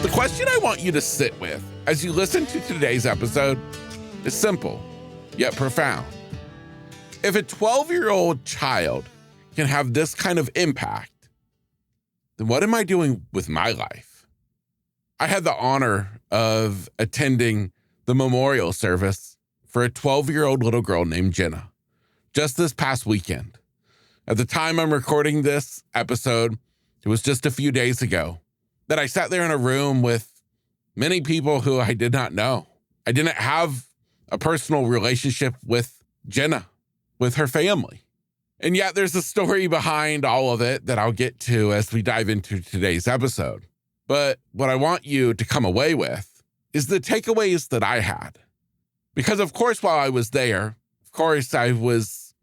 The question I want you to sit with as you listen to today's episode is simple, yet profound. If a 12-year-old child can have this kind of impact, then what am I doing with my life? I had the honor of attending the memorial service for a 12-year-old little girl named Jenna just this past weekend. At the time I'm recording this episode, it was just a few days ago that I sat there in a room with many people who I did not know. I didn't have a personal relationship with Jenna, with her family. And yet there's a story behind all of it that I'll get to as we dive into today's episode. But what I want you to come away with is the takeaways that I had. Because of course, while I was there, of course, I was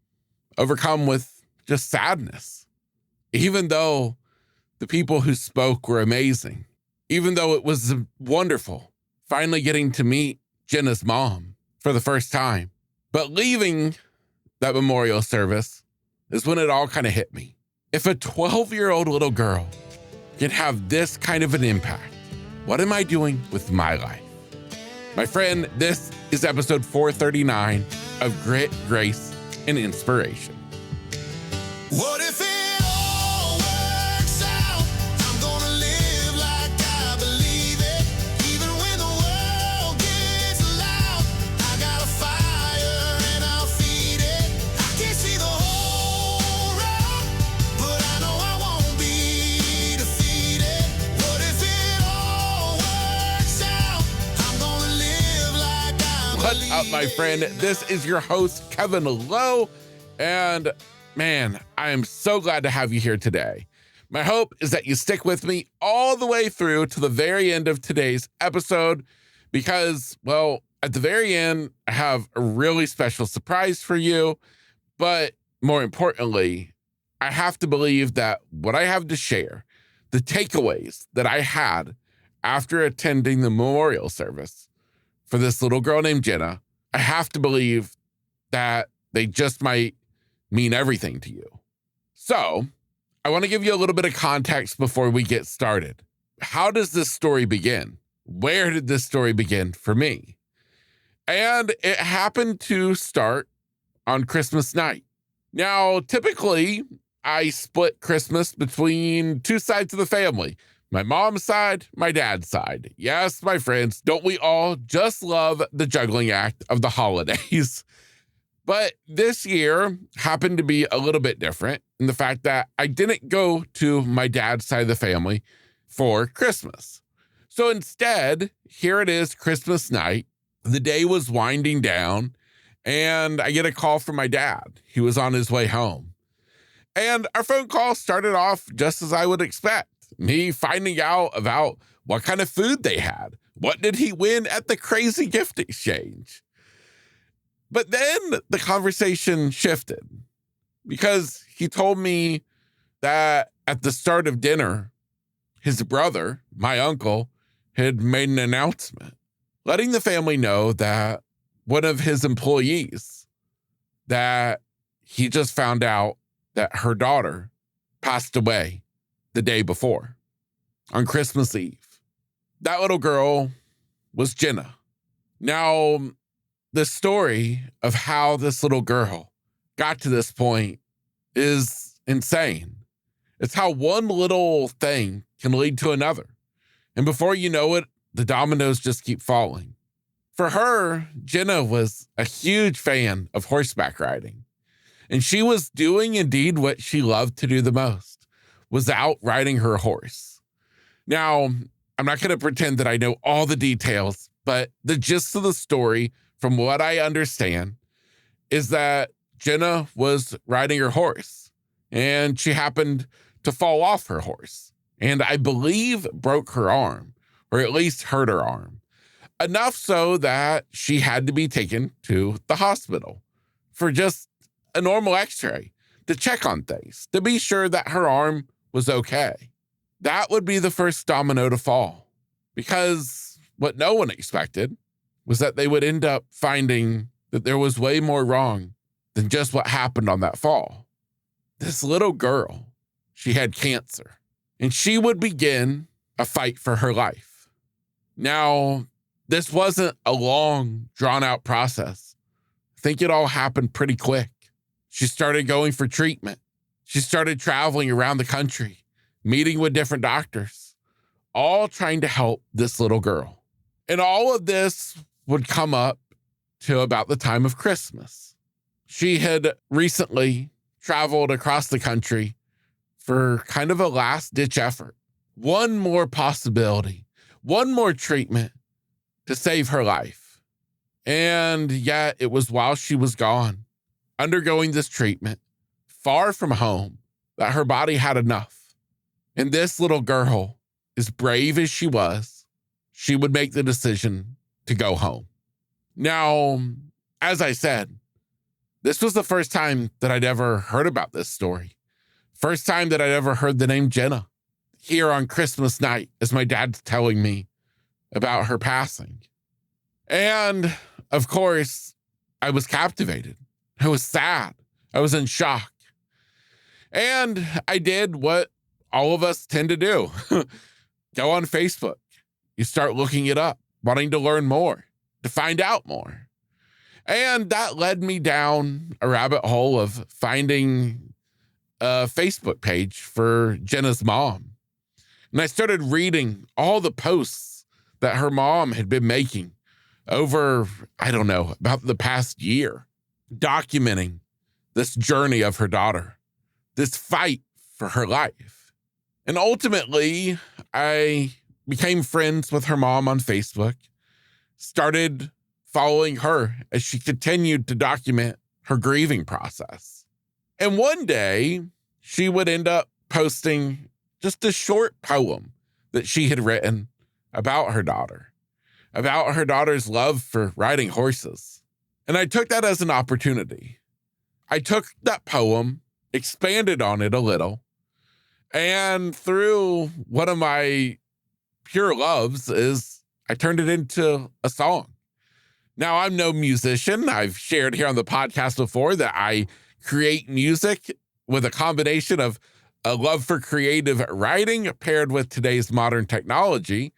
overcome with just sadness. Even though the people who spoke were amazing, even though it was wonderful finally getting to meet Jenna's mom for the first time. But leaving that memorial service is when it all kind of hit me. If a 12-year-old little girl can have this kind of an impact, what am I doing with my life? My friend, this is episode 439 of Grit, Grace, and Inspiration. What if it all works out? I'm gonna live like I believe it. Even when the world gets loud, I got a fire and I'll feed it. I can't see the whole road, but I know I won't be defeated. What if it all works out? I'm gonna live like I believe it. What's up, my friend? This is your host, Kevin Lowe, and man, I am so glad to have you here today. My hope is that you stick with me all the way through to the very end of today's episode because, well, at the very end, I have a really special surprise for you. But more importantly, I have to believe that what I have to share, the takeaways that I had after attending the memorial service for this little girl named Jenna, I have to believe that they just might mean everything to you. So I want to give you a little bit of context before we get started. How does this story begin? Where did this story begin for me? And it happened to start on Christmas night. Now, typically, I split Christmas between two sides of the family. My mom's side, my dad's side. Yes, my friends, don't we all just love the juggling act of the holidays? But this year happened to be a little bit different in the fact that I didn't go to my dad's side of the family for Christmas. So instead, here it is, Christmas night. The day was winding down, and I get a call from my dad. He was on his way home. And our phone call started off just as I would expect. Me finding out about what kind of food they had. What did he win at the crazy gift exchange? But then the conversation shifted because he told me that at the start of dinner, his brother, my uncle, had made an announcement letting the family know that one of his employees, that he just found out that her daughter passed away the day before on Christmas Eve. That little girl was Jenna. Now, the story of how this little girl got to this point is insane. It's how one little thing can lead to another. And before you know it, the dominoes just keep falling. For her, Jenna was a huge fan of horseback riding. And she was doing indeed what she loved to do the most, was out riding her horse. Now, I'm not going to pretend that I know all the details, but the gist of the story, from what I understand, is that Jenna was riding her horse and she happened to fall off her horse and I believe broke her arm, or at least hurt her arm, enough so that she had to be taken to the hospital for just a normal x-ray to check on things, to be sure that her arm was okay. That would be the first domino to fall, because what no one expected was that they would end up finding that there was way more wrong than just what happened on that fall. This little girl, she had cancer, and she would begin a fight for her life. Now, this wasn't a long, drawn-out process. I think it all happened pretty quick. She started going for treatment. She started traveling around the country, meeting with different doctors, all trying to help this little girl. And all of this would come up to about the time of Christmas. She had recently traveled across the country for kind of a last-ditch effort. One more possibility, one more treatment to save her life. And yet it was while she was gone, undergoing this treatment, far from home, that her body had enough. And this little girl, as brave as she was, she would make the decision to go home. Now, as I said, this was the first time that I'd ever heard about this story. First time that I'd ever heard the name Jenna. Here on Christmas night, as my dad's telling me about her passing. And, of course, I was captivated. I was sad. I was in shock. And I did what all of us tend to do. Go on Facebook. You start looking it up, wanting to learn more, to find out more. And that led me down a rabbit hole of finding a Facebook page for Jenna's mom. And I started reading all the posts that her mom had been making over, about the past year, documenting this journey of her daughter, this fight for her life. And ultimately, I became friends with her mom on Facebook, started following her as she continued to document her grieving process. And one day, she would end up posting just a short poem that she had written about her daughter's love for riding horses. And I took that as an opportunity. I took that poem, expanded on it a little, and through one of my pure loves is I turned it into a song. Now, I'm no musician. I've shared here on the podcast before that I create music with a combination of a love for creative writing paired with today's modern technology.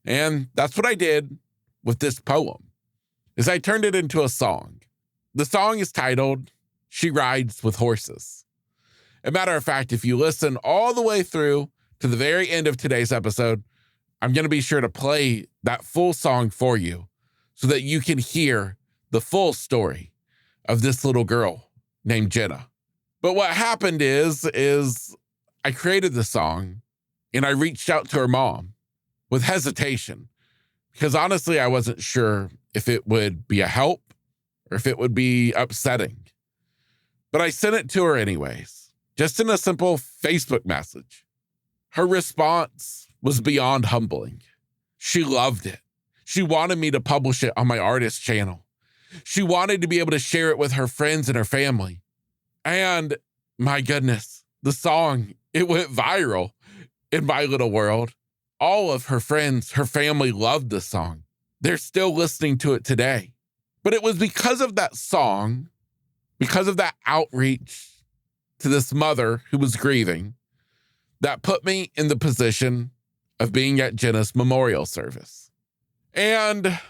And that's what I did with this poem, is I turned it into a song. The song is titled, She Rides with Horses. As a matter of fact, if you listen all the way through to the very end of today's episode, I'm going to be sure to play that full song for you so that you can hear the full story of this little girl named Jenna. But what happened is I created the song and I reached out to her mom with hesitation because honestly, I wasn't sure if it would be a help or if it would be upsetting. But I sent it to her anyways, just in a simple Facebook message. Her response was beyond humbling. She loved it. She wanted me to publish it on my artist channel. She wanted to be able to share it with her friends and her family. And my goodness, the song, it went viral in my little world. All of her friends, her family loved the song. They're still listening to it today. But it was because of that song, because of that outreach to this mother who was grieving, that put me in the position of being at Jenna's memorial service. And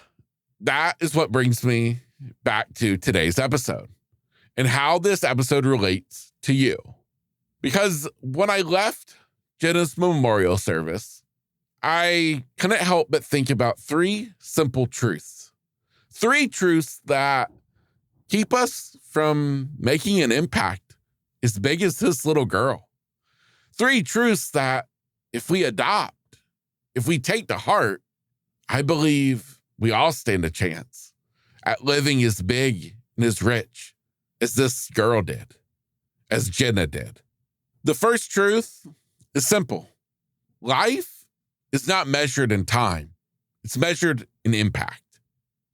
that is what brings me back to today's episode and how this episode relates to you. Because when I left Jenna's memorial service, I couldn't help but think about three simple truths. Three truths that keep us from making an impact as big as this little girl. Three truths that if we adopt, if we take to heart, I believe we all stand a chance at living as big and as rich as this girl did, as Jenna did. The first truth is simple. Life is not measured in time. It's measured in impact.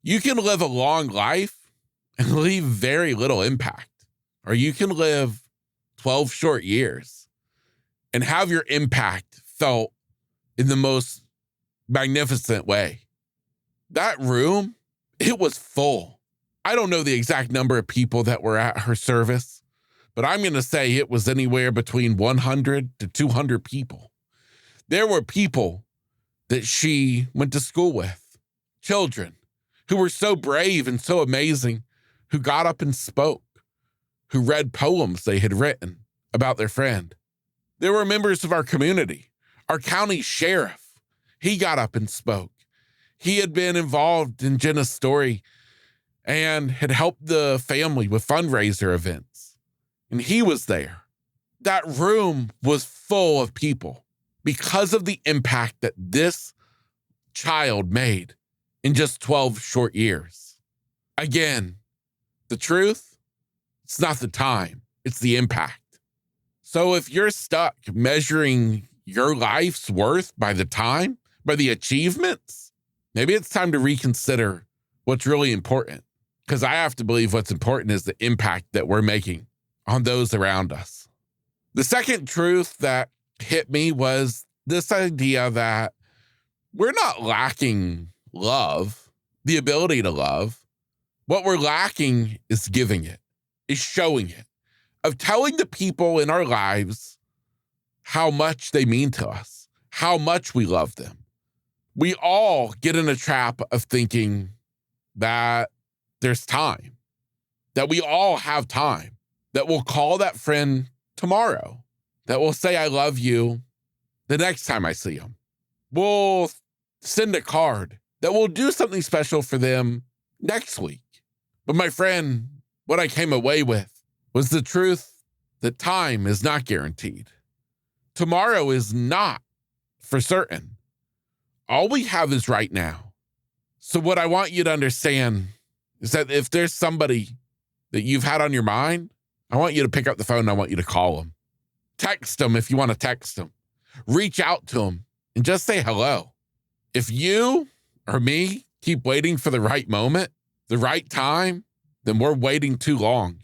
You can live a long life and leave very little impact, or you can live 12 short years and have your impact felt in the most magnificent way. That room, it was full. I don't know the exact number of people that were at her service, but I'm going to say it was anywhere between 100 to 200 people. There were people that she went to school with, children who were so brave and so amazing, who got up and spoke, who read poems they had written about their friend. There were members of our community, our county sheriff. He got up and spoke. He had been involved in Jenna's story and had helped the family with fundraiser events. And he was there. That room was full of people because of the impact that this child made in just 12 short years. Again, the truth, it's not the time, it's the impact. So if you're stuck measuring your life's worth by the time, by the achievements, maybe it's time to reconsider what's really important. Because I have to believe what's important is the impact that we're making on those around us. The second truth that hit me was this idea that we're not lacking love, the ability to love. What we're lacking is giving it, is showing it, of telling the people in our lives how much they mean to us, how much we love them. We all get in a trap of thinking that there's time, that we all have time, that we'll call that friend tomorrow, that we'll say, I love you the next time I see them. We'll send a card, that we'll do something special for them next week. But my friend, what I came away with was the truth that time is not guaranteed. Tomorrow is not for certain. All we have is right now. So what I want you to understand is that if there's somebody that you've had on your mind, I want you to pick up the phone and I want you to call them. Text them if you want to text them. Reach out to them and just say hello. If you or me keep waiting for the right moment, the right time, then we're waiting too long.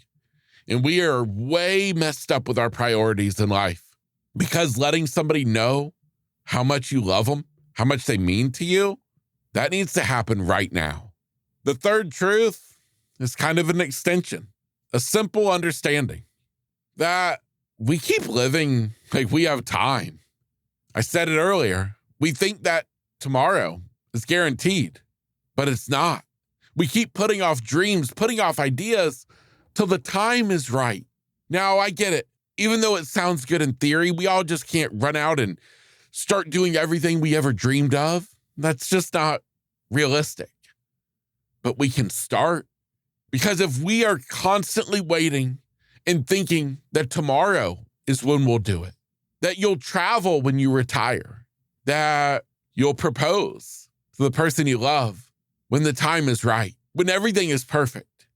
And we are way messed up with our priorities in life, because letting somebody know how much you love them, how much they mean to you, that needs to happen right now. The third truth is kind of an extension, a simple understanding that we keep living like we have time. I said it earlier. We think that tomorrow is guaranteed, but it's not. We keep putting off dreams, putting off ideas till the time is right. Now, I get it. Even though it sounds good in theory, we all just can't run out and start doing everything we ever dreamed of. That's just not realistic. But we can start, because if we are constantly waiting and thinking that tomorrow is when we'll do it, that you'll travel when you retire, that you'll propose to the person you love when the time is right, when everything is perfect,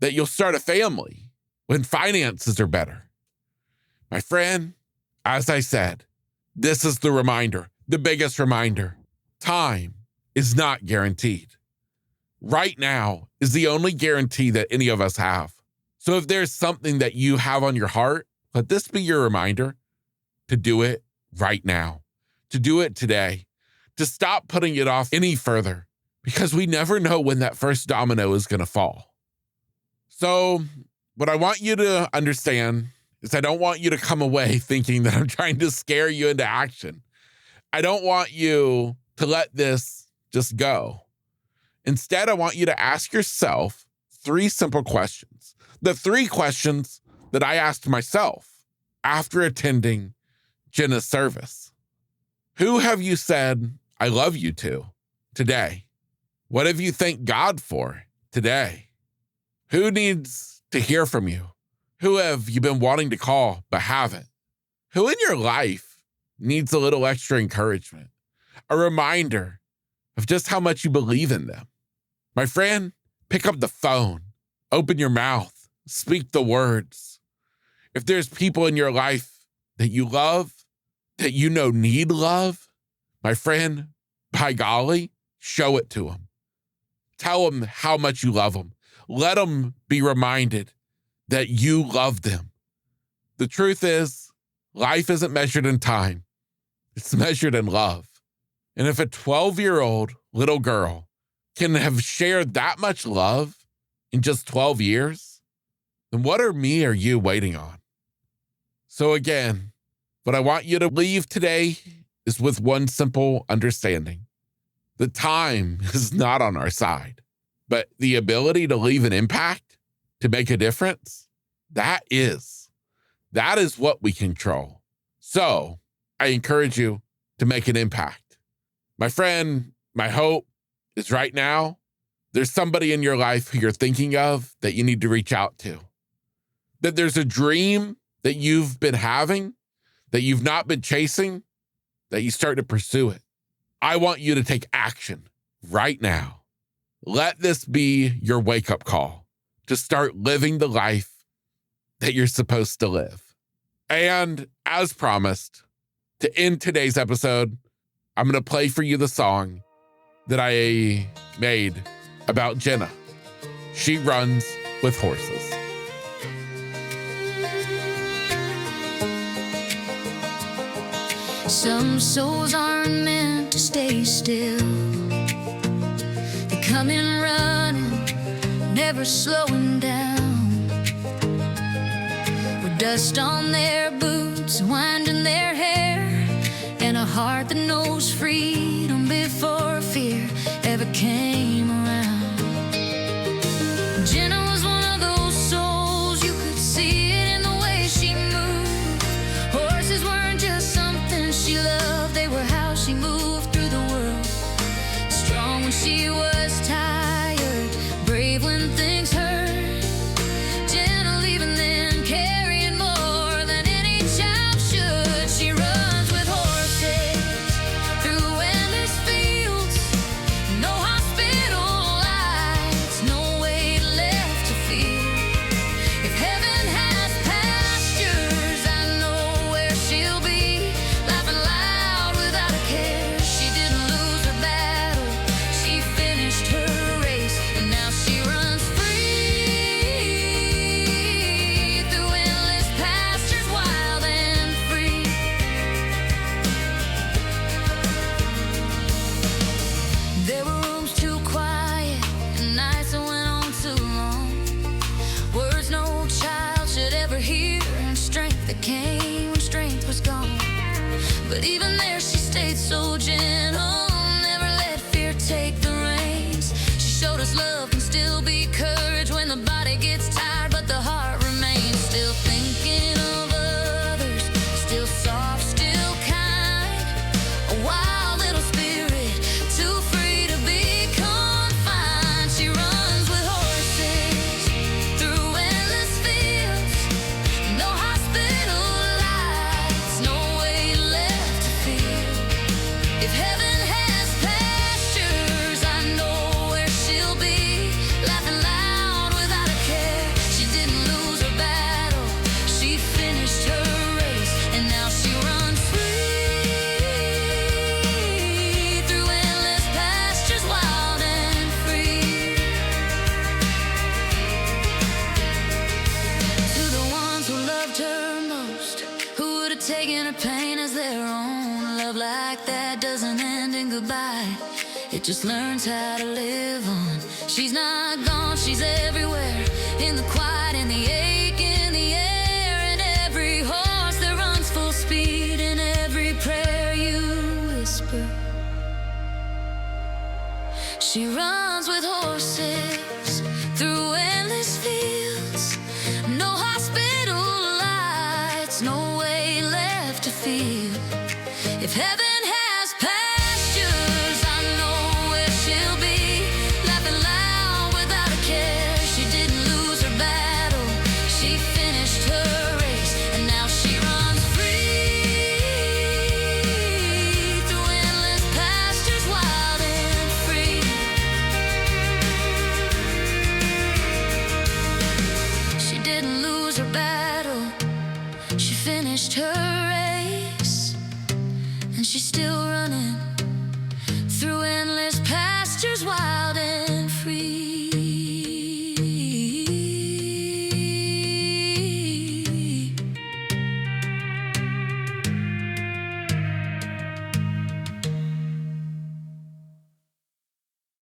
that you'll start a family when finances are better. My friend, as I said, this is the reminder, the biggest reminder. Time is not guaranteed. Right now is the only guarantee that any of us have. So if there's something that you have on your heart, let this be your reminder to do it right now, to do it today, to stop putting it off any further, because we never know when that first domino is going to fall. So what I want you to understand is I don't want you to come away thinking that I'm trying to scare you into action. I don't want you to let this just go. Instead, I want you to ask yourself 3 simple questions. The 3 questions that I asked myself after attending Jenna's service. Who have you said, I love you to today? What have you thanked God for today? Who needs to hear from you? Who have you been wanting to call but haven't? Who in your life needs a little extra encouragement? A reminder of just how much you believe in them. My friend, pick up the phone, open your mouth, speak the words. If there's people in your life that you love, that you know need love, my friend, by golly, show it to them. Tell them how much you love them. Let them be reminded that you love them. The truth is, life isn't measured in time. It's measured in love. And if a 12-year-old little girl can have shared that much love in just 12 years, then what are me or you waiting on? So again, what I want you to leave today is with one simple understanding. The time is not on our side, but the ability to leave an impact, to make a difference, that is what we control. So I encourage you to make an impact. My friend, my hope is right now, there's somebody in your life who you're thinking of that you need to reach out to. That there's a dream that you've been having, that you've not been chasing, that you start to pursue it. I want you to take action right now. Let this be your wake-up call to start living the life that you're supposed to live. And as promised, to end today's episode, I'm going to play for you the song that I made about Jenna. She runs with horses. Some souls aren't meant to stay still. They come in running, never slowing down. With dust on their boots, wind in their hair, and a heart that knows freedom before fear ever came around. Jenna was one of those souls, you could see it in the way she moved. Horses weren't just something she loved, they were how she moved through the world. Strong when she was tired, brave when things hurt, gentle even then, carrying more than any child should. She runs with horses through endless fields, no hospital lights, no weight left to feel. If heaven has pastures, I know where she'll be, laughing loud without a care. She didn't lose her battle, she finished her race, and now she runs free through endless pastures, wild and free. There were rooms too quiet and nights that went on too long, words no child should ever hear, and strength that came when strength was gone. But even there she stayed so gentle, never let fear take the reins. She showed us love can still be courage when the body gets tired, but the heart remains. Still thinking of others, still soft, still kind, a wild little spirit, too free to be confined. She runs with horses through endless fields, no hospital lights, no weight left to feel. If heaven has pastures, I know where she'll be, laughing loud without a care. She didn't lose her battle, she finished her race, and now she runs free through endless pastures, wild and free. To the ones who loved her most, who would have taken her pain as their own, love like that doesn't end in goodbye, it just learns how to live on. She's not gone, she's everywhere, in the quiet, in the ache, in the air, and every horse that runs full speed, in every prayer you whisper. She runs with horses through endless fields, no hospital lights, no way left to feel. If heaven has pastures, I know where she'll be, laughing loud without a care. She didn't lose her battle, she finished her race, and now she runs free through endless pastures, wild and free. She didn't lose her battle, she finished her race, and she's still running through endless pastures, wild and